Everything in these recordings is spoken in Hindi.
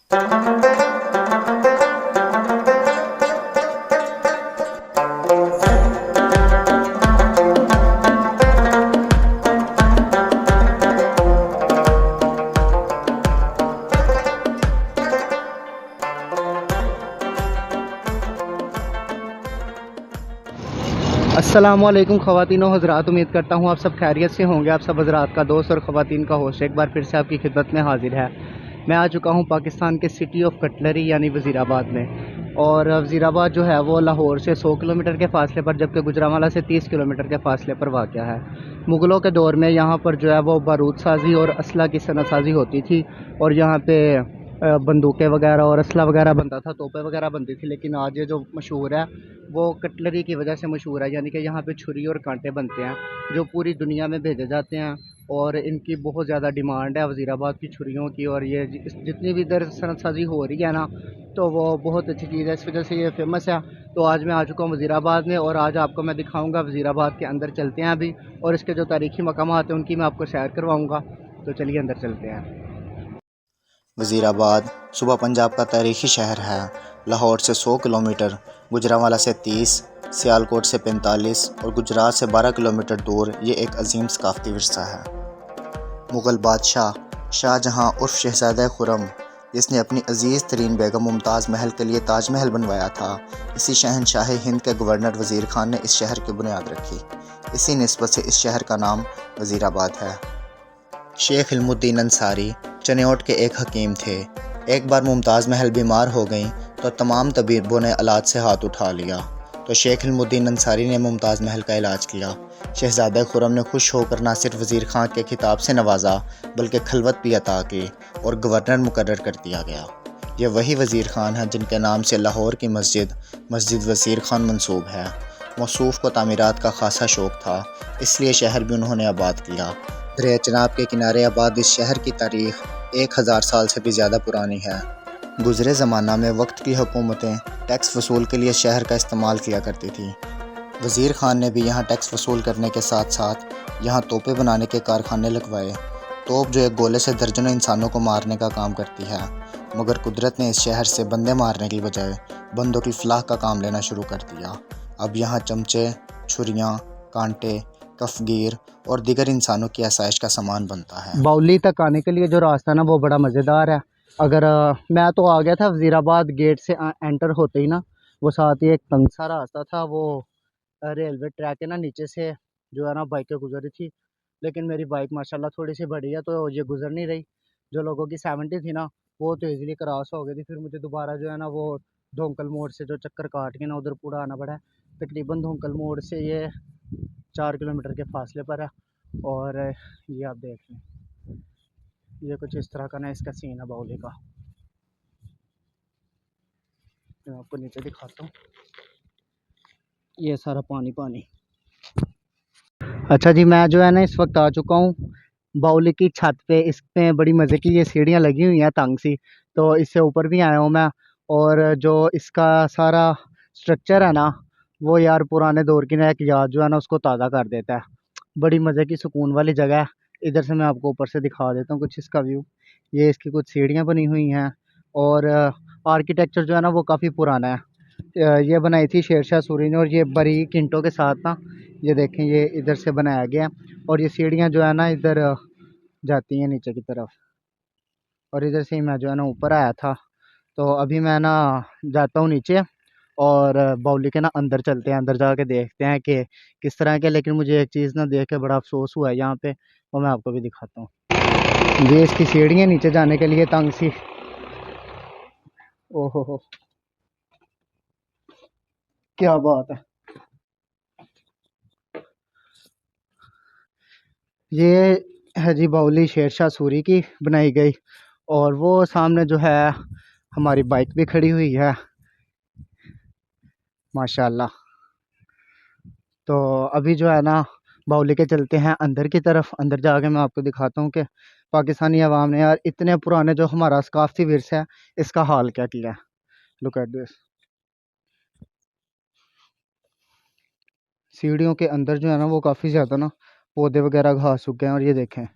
अस्सलामुअलैकुम ख़वातीन व हज़रात, उम्मीद करता हूँ आप सब खैरियत से होंगे। आप सब हज़रात का दोस्त और ख़वातीन का होस्ट एक बार फिर से आपकी खिदमत में हाजिर है। मैं आ चुका हूँ पाकिस्तान के सिटी ऑफ कटलरी यानी वज़ीराबाद में। और वज़ीराबाद जो है वो लाहौर से 100 किलोमीटर के फ़ासले पर, जबकि गुजरांवाला से 30 किलोमीटर के फ़ासले पर वाक़या है। मुग़लों के दौर में यहाँ पर जो है वो बारूद साज़ी और असला की सनत साज़ी होती थी, और यहाँ पर बंदूकें वगैरह और असला वगैरह बनता था, तोपें वगैरह बनती थी। लेकिन आज ये जो मशहूर है वो कटलरी की वजह से मशहूर है, यानी कि यहाँ पे छुरी और कांटे बनते हैं जो पूरी दुनिया में भेजे जाते हैं, और इनकी बहुत ज़्यादा डिमांड है वज़ीराबाद की छुरियों की। और ये जितनी भी इधर सनत साजी हो रही है ना, तो वो बहुत अच्छी चीज़ है, इस वजह से ये फेमस है। तो आज मैं आ चुका हूँ वज़ीराबाद में, और आज आपको मैं दिखाऊँगा। वज़ीराबाद के अंदर चलते हैं अभी, और इसके जो तारीख़ी मकामात हैं उनकी मैं आपको सैर करवाऊँगा। तो चलिए अंदर चलते हैं। वज़ीराबाद सूबा पंजाब का तारीख़ी शहर है। लाहौर से 100 किलोमीटर, गुजरांवाला से 30, सियालकोट से 45 और गुजरात से 12 किलोमीटर दूर ये एक अजीम सकाफ़ती विरसा है। मुग़ल बादशाह शाहजहाँ उर्फ़ शहज़ादा खुर्रम, जिसने अपनी अज़ीज़ तरीन बेगम मुमताज़ महल के लिए ताजमहल बनवाया था, इसी शहनशाह हिंद के गवर्नर वज़ीर ख़ान ने इस शहर की बुनियाद रखी। इसी निस्बत से इस शहर का नाम वज़ीराबाद है। शेख इल्मुद्दीन अंसारी चनियोट के एक हकीम थे। एक बार मुमताज़ महल बीमार हो गईं तो तमाम तबीबों ने इलाज से हाथ उठा लिया, तो शेख इल्मुद्दीन अंसारी ने मुमताज़ महल का इलाज किया। शहज़ादा खुर्रम ने खुश होकर न सिर्फ वज़ीर ख़ान के खिताब से नवाजा, बल्कि खलवत भी अता की और गवर्नर मुकर्रर कर दिया गया। ये वही वज़ीर ख़ान है जिनके नाम से लाहौर की मस्जिद वज़ीर ख़ान मंसूब है। मौसूफ़ को तामीरात का ख़ासा शौक़ था, इसलिए शहर भी उन्होंने आबाद किया। दरिया चनाब के किनारे आबाद इस शहर की तारीख़ 1000 साल से भी ज़्यादा पुरानी है। गुज़रे ज़माना में वक्त की हुकूमतें टैक्स वसूल के लिए शहर का इस्तेमाल किया करती थी। वज़ीर ख़ान ने भी यहाँ टैक्स वसूल करने के साथ साथ यहाँ तोपें बनाने के कारखाने लगवाए। तोप जो एक गोले से दर्जनों इंसानों को मारने का काम करती है, मगर कुदरत ने इस शहर से बंदे मारने की बजाय बंदों की फलाह का काम लेना शुरू कर दिया। अब यहाँ चमचे, छुरियाँ, कांटे, कफ़गीर और दीगर इंसानों की आसाइश का सामान बनता है। बाउली तक आने के लिए जो रास्ता है ना वो बड़ा मज़ेदार है। अगर मैं तो आ गया था वज़ीराबाद गेट से एंटर होते ही ना, वो साथ ही एक तंग सा रास्ता था, वो रेलवे ट्रैक के ना नीचे से जो है ना बाइकें गुजर रही थी। लेकिन मेरी बाइक माशाल्लाह थोड़ी सी बड़ी है, तो ये गुजर नहीं रही। जो लोगों की 70 थी ना, वो तो इजीली क्रॉस हो गई थी। फिर मुझे दोबारा जो है ना वो धोंकल मोड़ से जो चक्कर काट के ना उधर पूरा आना पड़ा है। तकरीबन धोंकल मोड़ से ये 4 किलोमीटर के फासले पर है। और ये आप देख लें, ये कुछ इस तरह का ना इसका सीन है बाउली का। मैं आपको नीचे दिखाता हूँ, ये सारा पानी पानी। अच्छा जी, मैं जो है ना इस वक्त आ चुका हूँ बाउली की छत पे। इसमें बड़ी मज़े की ये सीढ़ियाँ लगी हुई हैं तंग सी, तो इससे ऊपर भी आया हूँ मैं। और जो इसका सारा स्ट्रक्चर है ना, वो यार पुराने दौर की ना एक याद जो है ना उसको ताज़ा कर देता है। बड़ी मज़े की सुकून वाली जगह है। इधर से मैं आपको ऊपर से दिखा देता हूँ कुछ इसका व्यू। ये इसकी कुछ सीढ़ियाँ बनी हुई हैं, और आर्किटेक्चर जो है ना वो काफ़ी पुराना है। ये बनाई थी शेर शाह सूरी ने, और ये बारीक ईंटों के साथ ना, ये देखें ये इधर से बनाया गया है। और ये सीढ़ियाँ जो है ना इधर जाती हैं नीचे की तरफ, और इधर से ही मैं जो है ना ऊपर आया था। तो अभी मैं ना जाता हूँ नीचे, और बाउली के ना अंदर चलते हैं, अंदर जाके देखते हैं कि किस तरह के। लेकिन मुझे एक चीज़ ना देख के बड़ा अफसोस हुआ है यहाँ पे, वो मैं आपको भी दिखाता हूँ। ये इसकी सीढ़ियाँ नीचे जाने के लिए तंग सी। ओहो हो, क्या बात है। ये है जी बाउली शेर शाह सूरी की बनाई गई, और वो सामने जो है हमारी बाइक भी खड़ी हुई है माशाल्लाह। तो अभी जो है ना बाउली के चलते हैं अंदर की तरफ। अंदर जाके मैं आपको दिखाता हूँ कि पाकिस्तानी अवाम ने यार इतने पुराने जो हमारा सकाफती विरसा है इसका हाल क्या किया है। Look at this. सीढ़ियों के अंदर जो है ना वो काफ़ी ज़्यादा ना पौधे वगैरह घास उग गए हैं, और ये देखें,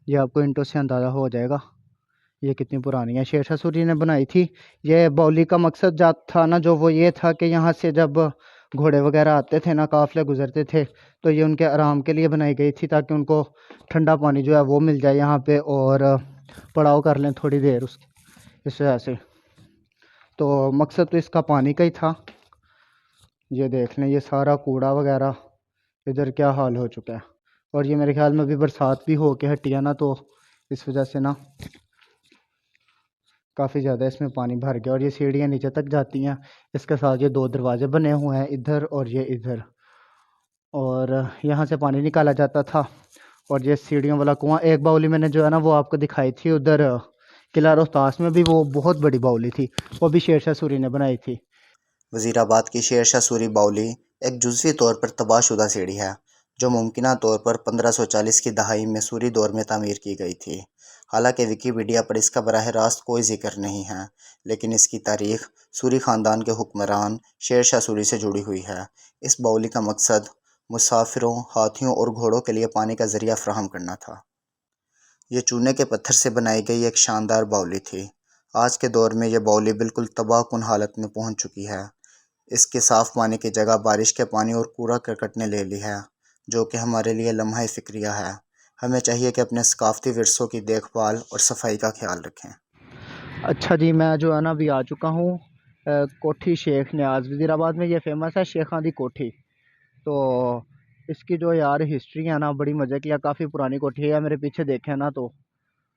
ये आपको इंटो से अंदाज़ा हो जाएगा ये कितनी पुरानी है, शेरशाह सूरी ने बनाई थी। ये बावली का मकसद जा था ना जो, वो ये था कि यहाँ से जब घोड़े वगैरह आते थे ना, काफ़िले गुजरते थे, तो ये उनके आराम के लिए बनाई गई थी, ताकि उनको ठंडा पानी जो है वो मिल जाए यहाँ पे, और पड़ाव कर लें थोड़ी देर उस इस वजह से। तो मकसद तो इसका पानी का ही था। ये देख लें, ये सारा कूड़ा वगैरह इधर क्या हाल हो चुका है। और ये मेरे ख्याल में अभी बरसात भी हो के हटी है ना, तो इस वजह से ना काफ़ी ज़्यादा इसमें पानी भर गया। और ये सीढ़ियाँ नीचे तक जाती हैं, इसके साथ ये 2 दरवाजे बने हुए हैं, इधर और ये इधर, और यहाँ से पानी निकाला जाता था। और ये सीढ़ियों वाला कुआँ, एक बाउली मैंने जो है ना वो आपको दिखाई थी उधर किला रोहतास में भी, वो बहुत बड़ी बाउली थी, वो भी शेरशाह सूरी ने बनाई थी। वज़ीराबाद की शेरशाह सूरी बावली एक जुज़वी तौर पर तबाहशुदा सीढ़ी है जो मुमकिना तौर पर 1540 की दहाई में सूरी दौर में तामीर की गई थी। हालांकि विकिपीडिया पर इसका बराह रास्त कोई जिक्र नहीं है, लेकिन इसकी तारीख सूरी ख़ानदान के हुक्मरान शेरशाह सूरी से जुड़ी हुई है। इस बावली का मकसद मुसाफिरों, हाथियों और घोड़ों के लिए पानी का ज़रिया फ़राहम करना था। ये चूने के पत्थर से बनाई गई एक शानदार बावली थी। आज के दौर में यह बावली बिल्कुल तबाहकुन हालत में पहुँच चुकी है। इसके साफ़ पानी की जगह बारिश के पानी और कूड़ा करकट ने ले ली है, जो कि हमारे लिए लम्हा फ़िक्रिया है। हमें चाहिए कि अपने सकाफ़ती विरसों की देखभाल और सफाई का ख्याल रखें। अच्छा जी, मैं जो है ना अभी आ चुका हूँ कोठी शेख न्याज़। वज़ीराबाद में ये फेमस है शेखां दी कोठी। तो इसकी जो यार हिस्ट्री है ना, बड़ी मज़े की है, काफ़ी पुरानी कोठी है, मेरे पीछे देखें ना तो।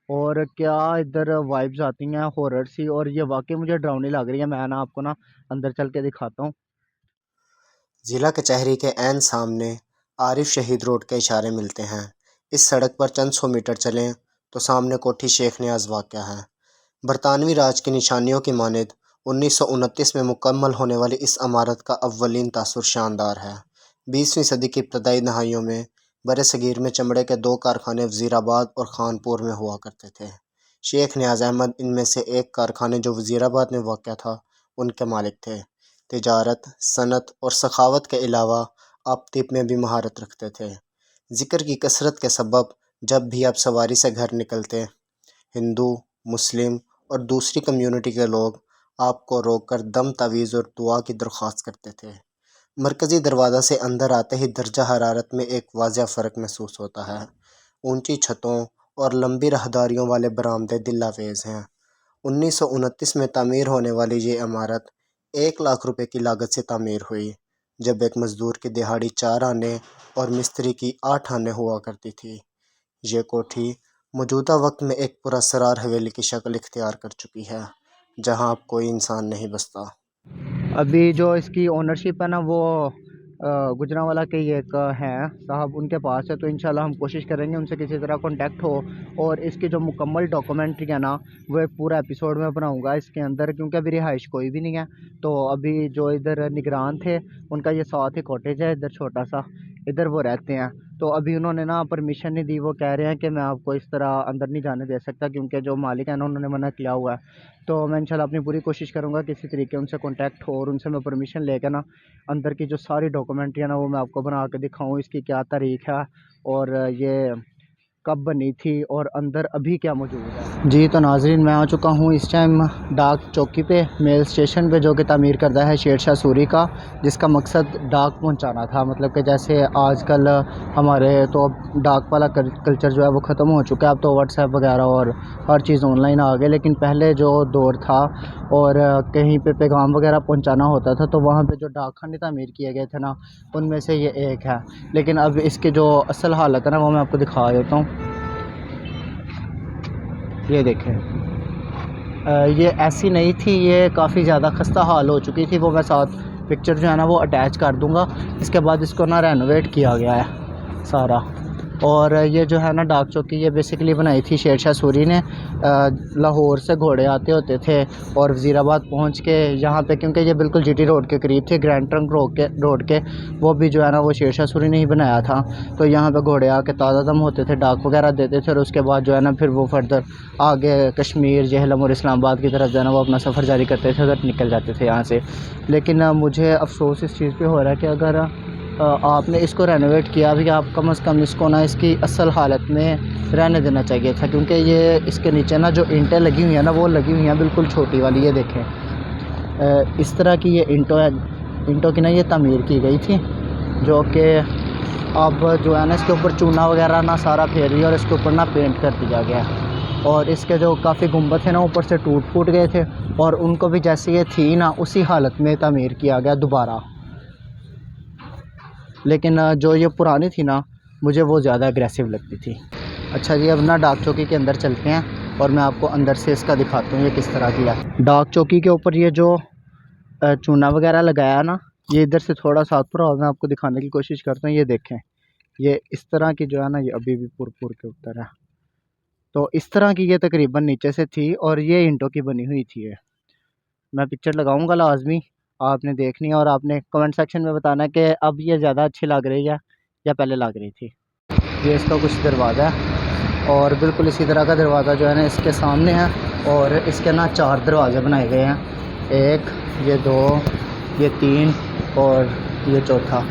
और क्या इधर वाइब्स आती हैं हॉरर सी, और ये वाकई मुझे डरावनी लग रही है। मैं ना आपको ना अंदर चल के दिखाता हूँ। ज़िला कचहरी के ऐन सामने आरिफ शहीद रोड के इशारे मिलते हैं। इस सड़क पर चंद 100 मीटर चलें तो सामने कोठी शेख न्याज़ वाक़या है। बरतानवी राज की निशानियों की मानद 1929 में मुकम्मल होने वाली इस इमारत का अव्वलीन तासुर शानदार है। 20वीं सदी की इब्तदाई दहाइयों में बरसगीर में चमड़े के 2 कारखाने वज़ीराबाद और खानपुर में हुआ करते थे। शेख न्याज़ अहमद इनमें से एक कारखाने जो वज़ीराबाद में वाक़या था उनके मालिक थे। तिजारत, सनत और सखावत के अलावा आप तिब में भी महारत रखते थे। ज़िक्र की कसरत के सबब जब भी आप सवारी से घर निकलते, हिंदू, मुस्लिम और दूसरी कम्युनिटी के लोग आपको रोककर दम तावीज़ और दुआ की दरख्वास्त करते थे। मरकज़ी दरवाज़ा से अंदर आते ही दर्जा हरारत में एक वाज़ह फ़र्क महसूस होता है। ऊंची छतों और लंबी राहदारियों वाले बरामदे दिलावेज़ हैं। 1929 में तामीर होने वाली ये इमारत 1 लाख रुपए की लागत से तामीर हुई, जब एक मज़दूर की दिहाड़ी 4 आने और मिस्त्री की 8 आने हुआ करती थी। ये कोठी मौजूदा वक्त में एक पुरअसरार हवेली की शक्ल इख्तियार कर चुकी है, जहां अब कोई इंसान नहीं बसता। अभी जो इसकी ओनरशिप है ना, वो गुजरांवाला के ये एक हैं साहब, उनके पास है। तो इंशाल्लाह हम कोशिश करेंगे उनसे किसी तरह कांटेक्ट हो, और इसकी जो मुकम्मल डॉक्यूमेंट्री है ना, वो एक पूरा एपिसोड में बनाऊंगा इसके अंदर, क्योंकि अभी रिहाइश कोई भी नहीं है। तो अभी जो इधर निगरान थे, उनका ये साथ ही कॉटेज है इधर छोटा सा, इधर वो रहते हैं। तो अभी उन्होंने ना परमिशन नहीं दी, वो कह रहे हैं कि मैं आपको इस तरह अंदर नहीं जाने दे सकता, क्योंकि जो मालिक है ना उन्होंने मना किया हुआ है। तो मैं इंशाल्लाह अपनी पूरी कोशिश करूँगा किसी तरीके उनसे कांटेक्ट हो, और उनसे मैं परमिशन लेकर ना अंदर की जो सारी डॉक्यूमेंट्री है ना वो मैं आपको बना के दिखाऊँ, इसकी क्या तारीख है, और ये कब बनी थी, और अंदर अभी क्या मौजूद है। जी तो नाज़रीन, मैं आ चुका हूँ इस टाइम डाक चौकी पे, मेल स्टेशन पे, जो कि तामीर करदा है शेरशाह सूरी का, जिसका मकसद डाक पहुँचाना था। मतलब कि जैसे आजकल हमारे तो अब डाक वाला कल्चर जो है वो ख़त्म हो चुका है, अब तो व्हाट्सएप वगैरह और हर चीज़ ऑनलाइन आ गए। लेकिन पहले जो दौर था और कहीं पे पैगाम वगैरह पहुँचाना होता था, तो वहाँ पे जो डाक खाने तामीर किए गए थे ना, उनमें से ये एक है। लेकिन अब इसकी जो असल हालत है ना वो मैं आपको दिखा देता हूँ। ये देखें, ये ऐसी नहीं थी, ये काफ़ी ज़्यादा खस्ता हाल हो चुकी थी। वो मैं साथ पिक्चर जो है ना वो अटैच कर दूँगा। इसके बाद इसको ना रेनोवेट किया गया है सारा। और ये जो है ना डाक चौकी, ये बेसिकली बनाई थी शेरशाह सूरी ने। लाहौर से घोड़े आते होते थे और वज़ीराबाद पहुंच के यहाँ पे, क्योंकि ये बिल्कुल जीटी रोड के करीब थे, ग्रैंड ट्रंक रोड के, वो भी जो है ना वो शेरशाह सूरी ने ही बनाया था। तो यहाँ पे घोड़े आके ताज़ा दम होते थे, डाक वगैरह देते थे, और उसके बाद जो है ना फिर वो फर्दर आगे कश्मीर, जहलम और इस्लामाबाद की तरफ जो है ना वो अपना सफ़र जारी करते थे, उधर निकल जाते थे यहाँ से। लेकिन मुझे अफसोस इस चीज़ पे हो रहा है कि अगर आपने इसको रेनोवेट किया भी, आप कम से कम इसको ना इसकी असल हालत में रहने देना चाहिए था, क्योंकि ये इसके नीचे ना जो ईंटें लगी हुई हैं ना वो लगी हुई हैं बिल्कुल छोटी वाली, ये देखें। इस तरह की ये ईंटों की ना ये तामीर की गई थी, जो कि अब जो है ना इसके ऊपर चूना वगैरह ना सारा फेर दिया और इसके ऊपर ना पेंट कर दिया गया। और इसके जो काफ़ी गुंबद थे ना ऊपर से टूट फूट गए थे, और उनको भी जैसे ये थी ना उसी हालत में तामीर किया गया दोबारा। लेकिन जो ये पुरानी थी ना मुझे वो ज़्यादा एग्रेसिव लगती थी। अच्छा जी, अब ना डाक चौकी के अंदर चलते हैं और मैं आपको अंदर से इसका दिखाता हूँ ये किस तरह की है। डाक चौकी के ऊपर ये जो चूना वगैरह लगाया ना, ये इधर से थोड़ा सा पूरा और मैं आपको दिखाने की कोशिश करता हूँ। ये देखें, ये इस तरह की जो है ना ये अभी भी पुर के ऊपर है। तो इस तरह की ये तकरीबन नीचे से थी और ये ईंटों की बनी हुई थी। ये मैं पिक्चर लगाऊंगा लाजमी, आपने देखनी है और आपने कमेंट सेक्शन में बताना कि अब ये ज़्यादा अच्छी लग रही है या पहले लग रही थी। ये इसका कुछ दरवाज़ा है और बिल्कुल इसी तरह का दरवाज़ा जो है ना इसके सामने है, और इसके ना 4 दरवाज़े बनाए गए हैं, 1, ये 2, ये 3 और ये चौथा।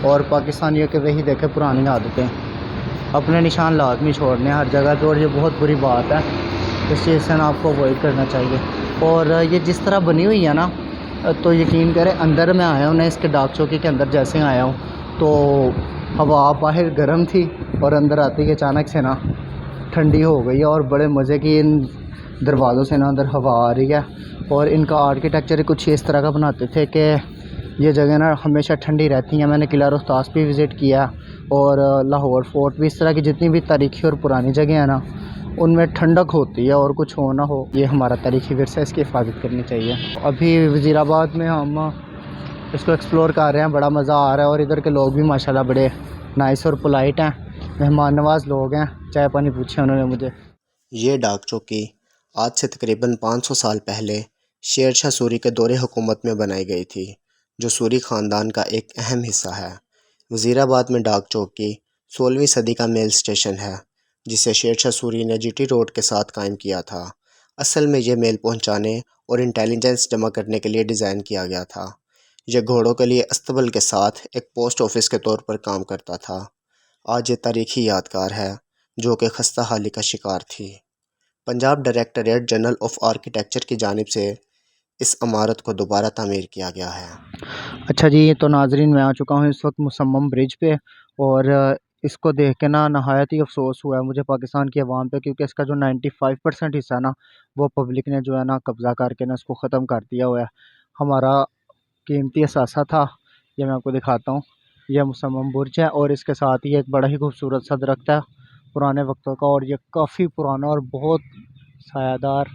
और पाकिस्तानियों के वही देखे पुरानी आदतें, अपने निशान लाजमी छोड़ने हर जगह पे, और ये बहुत बुरी बात है, इस चीज़ से ना आपको अवॉइड करना चाहिए। और ये जिस तरह बनी हुई है ना, तो यकीन करें अंदर मैं आया हूँ ना इसके डाक चौकी के अंदर जैसे आया हूँ तो हवा बाहर गर्म थी और अंदर आते ही अचानक से ना ठंडी हो गई है, और बड़े मज़े की इन दरवाज़ों से ना अंदर हवा आ रही है। और इनका आर्किटेक्चर कुछ इस तरह का बनाते थे कि ये जगह ना हमेशा ठंडी रहती हैं। मैंने किला रोहतास भी विज़िट किया और लाहौर फोर्ट भी, इस तरह की जितनी भी तारीख़ी और पुरानी जगह है ना उनमें ठंडक होती है, और कुछ हो ना हो ये हमारा तारीख़ी विरसा, इसकी हिफाजत करनी चाहिए। अभी वज़ीराबाद में हम इसको एक्सप्लोर कर रहे हैं, बड़ा मज़ा आ रहा है, और इधर के लोग भी माशाल्लाह बड़े नाइस और पोलाइट हैं, मेहमान नवाज़ लोग हैं। चाय पानी पूछे उन्होंने मुझे। ये डाक चौकी आज से तकरीबन 500 साल पहले शेर शाह सूरी के दौरे हुकूमत में बनाई गई थी, जो सूरी ख़ानदान का एक अहम हिस्सा है। वज़ीराबाद में डाक चौकी 16वीं सदी का मेल स्टेशन है, जिसे शेर शाह सूरी ने जीटी रोड के साथ कायम किया था। असल में ये मेल पहुंचाने और इंटेलिजेंस जमा करने के लिए डिज़ाइन किया गया था। यह घोड़ों के लिए अस्तबल के साथ एक पोस्ट ऑफिस के तौर पर काम करता था। आज ये तारीख़ी यादगार है जो कि खस्ता हाली का शिकार थी। Punjab directorate general of architecture की जानिब से इस इमारत को दोबारा तामीर किया गया है। अच्छा जी, तो नाजरीन मैं आ चुका हूँ इस वक्त मुसम्मम ब्रिज पे, और इसको देख के ना नहायत ही अफसोस हुआ है मुझे पाकिस्तान की आवाम पे, क्योंकि इसका जो 95% हिस्सा है ना वो पब्लिक ने जो है ना कब्ज़ा करके ना इसको ख़त्म कर दिया हुआ है। हमारा कीमती असासा था, ये मैं आपको दिखाता हूँ। यह मुसम्मम बुर्ज है और इसके साथ ही एक बड़ा ही खूबसूरत सा दरख्त है पुराने वक्तों का, और ये काफ़ी पुराना और बहुत सायादार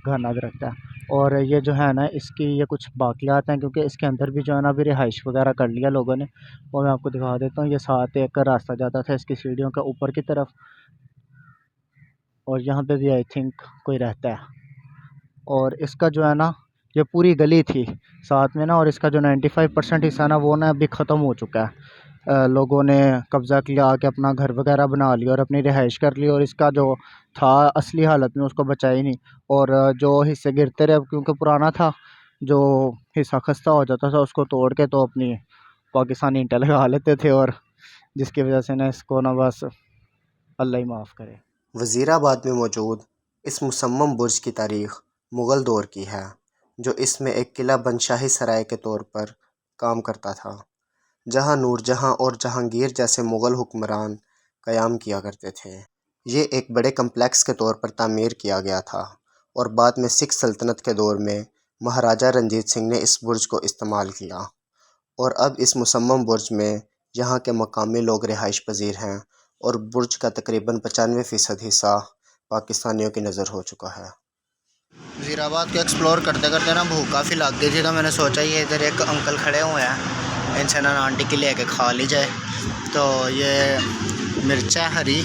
घना दरख्त है। और ये जो है ना इसकी ये कुछ बाक़ियात हैं, क्योंकि इसके अंदर भी जो है ना अभी रिहाइश वगैरह कर लिया लोगों ने, वो मैं आपको दिखा देता हूँ। ये साथ एक रास्ता जाता था इसकी सीढ़ियों का ऊपर की तरफ, और यहाँ पे भी आई थिंक कोई रहता है। और इसका जो है ना ये पूरी गली थी साथ में ना, और इसका जो 95% हिस्सा ना वो ना अभी ख़त्म हो चुका है। लोगों ने कब्ज़ा किया के अपना घर वगैरह बना लिया और अपनी रिहाइश कर ली, और इसका जो था असली हालत में उसको बचा ही नहीं। और जो हिस्से गिरते रहे क्योंकि पुराना था, जो हिस्सा खस्ता हो जाता था उसको तोड़ के तो अपनी पाकिस्तानी ईंटें लगा लेते थे, और जिसकी वजह से ना इसको ना बस अल्लाह ही माफ़ करे। वज़ीराबाद में मौजूद इस मुसम्मम बुर्ज की तारीख़ मुग़ल दौर की है, जो इसमें एक किला बंदशाही सराय के तौर पर काम करता था, जहां नूरजहां और जहांगीर जैसे मुग़ल हुक्मरान क़याम किया करते थे। ये एक बड़े कम्प्लेक्स के तौर पर तामीर किया गया था, और बाद में सिख सल्तनत के दौर में महाराजा रंजीत सिंह ने इस बुर्ज को इस्तेमाल किया। और अब इस मुसम्मम बुर्ज में यहाँ के मकामी लोग रिहाइश पजीर हैं, और बुर्ज का तकरीबन 95% हिस्सा पाकिस्तानियों की नज़र हो चुका है। वज़ीराबाद को एक्सप्लोर करते करते ना भूख काफ़ी लग गई थी, तो मैंने सोचा ये इधर एक अंकल खड़े हुए हैं, इनसे ना आंटी के लेके खा ली जाए। तो ये मिर्चा हरी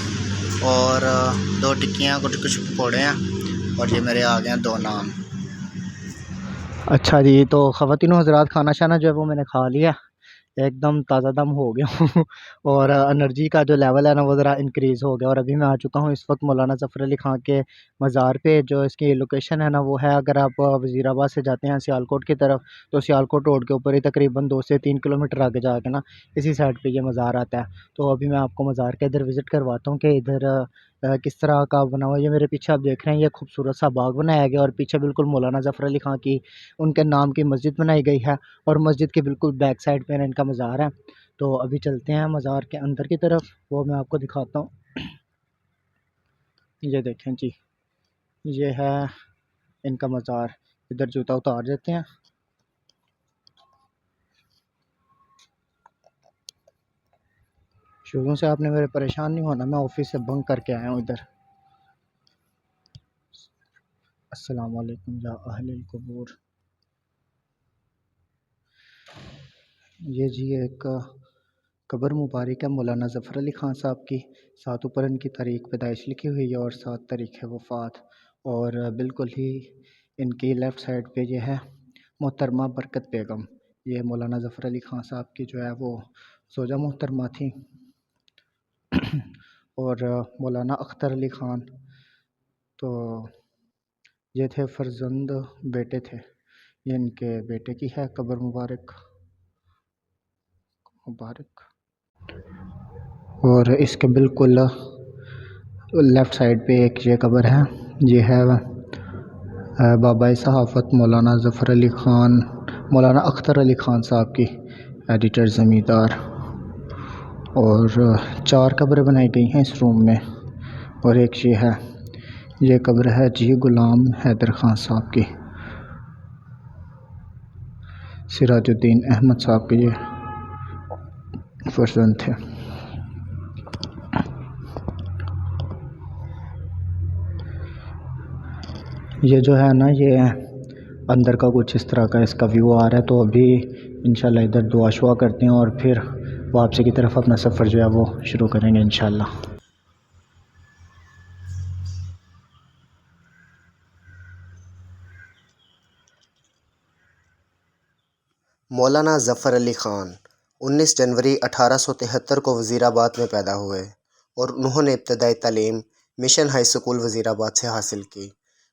और 2 टिक्कियाँ, कुछ पकौड़े हैं, और ये मेरे आ गए हैं 2 नान। अच्छा जी, तो ख़वातीनो हज़रात खाना शाना जो है वो मैंने खा लिया। एकदम ताज़ा दम हो गया हूँ और एनर्जी का जो लेवल है ना वो ज़रा इंक्रीज़ हो गया और अभी मैं आ चुका हूँ इस वक्त मौलाना ज़फ़र अली ख़ान के मज़ार पे। जो इसकी लोकेशन है ना वो है, अगर आप वज़ीराबाद से जाते हैं सियालकोट की तरफ, तो सियालकोट रोड के ऊपर ही तकरीबन 2 से 3 किलोमीटर आगे जाके ना इसी साइड पे ये मज़ार आता है। तो अभी मैं आपको मज़ार के इधर विज़िट करवाता हूँ कि इधर किस तरह का बना हुआ है। ये मेरे पीछे आप देख रहे हैं, ये खूबसूरत सा बाग बनाया गया और पीछे बिल्कुल मौलाना ज़फ़र अली ख़ान की उनके नाम की मस्जिद बनाई गई है और मस्जिद के बिल्कुल बैक साइड पे ना इनका मज़ार है। तो अभी चलते हैं मज़ार के अंदर की तरफ, वो मैं आपको दिखाता हूँ। ये देखें जी, ये है इनका मज़ार। इधर जूता उतार देते हैं। शुरू से आपने मेरे परेशान नहीं होना, मैं ऑफिस से बंक करके आया हूँ इधर। अस्सलाम वालेकुम या अहलिल कुबूर। ये जी एक कब्र मुबारक है मौलाना ज़फ़र अली ख़ान साहब की। साथ ऊपर इनकी तारीख़ पैदाइश लिखी हुई है और साथ तारीख़ वफ़ात। और बिल्कुल ही इनकी लेफ़्ट साइड पे ये है मोहतरमा बरकत बेगम। ये मौलाना ज़फ़र अली ख़ान साहब की जो है वो ज़ौजा मोहतरमा थी। और मौलाना अख्तर अली ख़ान तो ये थे फ़र्जंद, बेटे थे। ये इनके बेटे की है कब्र मुबारक मुबारक। और इसके बिल्कुल लेफ़्ट साइड पे एक ये कब्र है। ये है बाबा सहाफ़त मौलाना ज़फ़र अली ख़ान, मौलाना अख्तर अली ख़ान साहब की, एडिटर ज़मींदार। और 4 कब्रें बनाई गई हैं इस रूम में। और एक ये है, ये कब्र है जी ग़ुलाम हैदर ख़ान साहब की, सिराजुद्दीन अहमद साहब के ये फ़र्जंद थे। ये जो है ना, ये अंदर का कुछ इस तरह का इसका व्यू आ रहा है। तो अभी इंशाल्लाह इधर दुआ शुआ करते हैं और फिर वापसी की तरफ अपना सफ़र जो है वो शुरू करेंगे इंशाल्लाह। मौलाना ज़फ़र अली ख़ान 19 जनवरी 1873 को वज़ीराबाद में पैदा हुए और उन्होंने इब्तदाई तालीम मिशन हाई स्कूल वज़ीराबाद से हासिल की।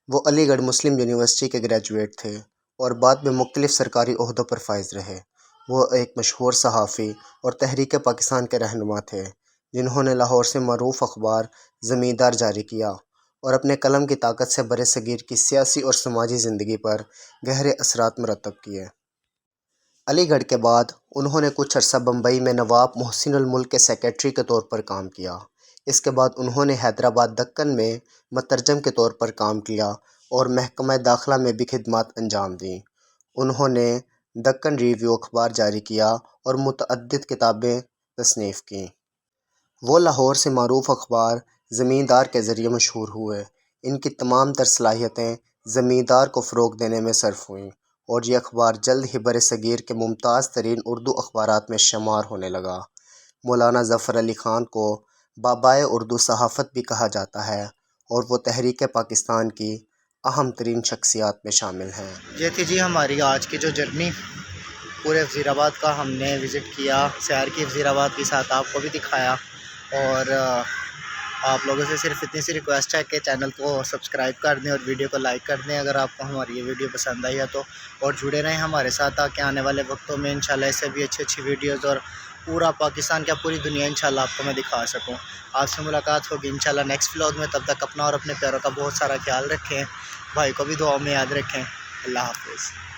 वो अलीगढ़ मुस्लिम यूनिवर्सिटी के ग्रेजुएट थे और बाद में मुख्तलिफ़ सरकारी ओहदों पर फाइज रहे। वो एक मशहूर सहाफ़ी और तहरीक पाकिस्तान के रहनुमा थे, जिन्होंने लाहौर से मरूफ अखबार ज़मींदार जारी किया और अपने कलम की ताकत से बर सग़ीर की सियासी और समाजी ज़िंदगी पर गहरे असरात मरतब किए। अलीगढ़ के बाद उन्होंने कुछ अरसा बम्बई में नवाब मोहसिनुल मुल्क के सेक्रेटरी के तौर पर काम किया। इसके बाद उन्होंने हैदराबाद दक्कन में मुतरजम के तौर पर काम किया और महकमा दाखिला में भी खिदमत अंजाम दी। उन्होंने दक्कन रिव्यू अखबार जारी किया और मुतअद्दिद किताबें तसनीफ़ की। वो लाहौर से मरूफ अखबार ज़मींदार के ज़रिए मशहूर हुए। इनकी तमाम तर सलाहियतें ज़मींदार को फ़रोग़ देने में सर्फ हुईं और ये अखबार जल्द ही बर सग़ीर के मुमताज़ तरीन उर्दू अखबारात में शुमार होने लगा। मौलाना ज़फ़र अली ख़ान को बाबाए उर्दू सहाफ़त भी कहा जाता है और वो तहरीक पाकिस्तान की अहम तरीन शख्सियात में शामिल हैं। ये थी जी हमारी आज की जो जर्नी। पूरे वज़ीराबाद का हमने विज़िट किया, सैर की वज़ीराबाद के साथ आपको भी दिखाया। और आप लोगों से सिर्फ इतनी सी रिक्वेस्ट है कि चैनल को सब्सक्राइब कर दें और वीडियो को लाइक कर दें अगर आपको हमारी ये वीडियो पसंद आई है तो, और जुड़े रहें हमारे साथ ताकि आने वाले वक्तों में इंशाल्लाह इससे भी अच्छी अच्छी वीडियोज़ और पूरा पाकिस्तान क्या पूरी दुनिया इंशाल्लाह आपको मैं दिखा सकूँ। आपसे मुलाकात होगी इंशाल्लाह नेक्स्ट व्लॉग में। तब तक अपना और अपने प्यारों का बहुत सारा ख्याल रखें। भाई को भी दुआ में याद रखें। अल्लाह हाफ़िज़।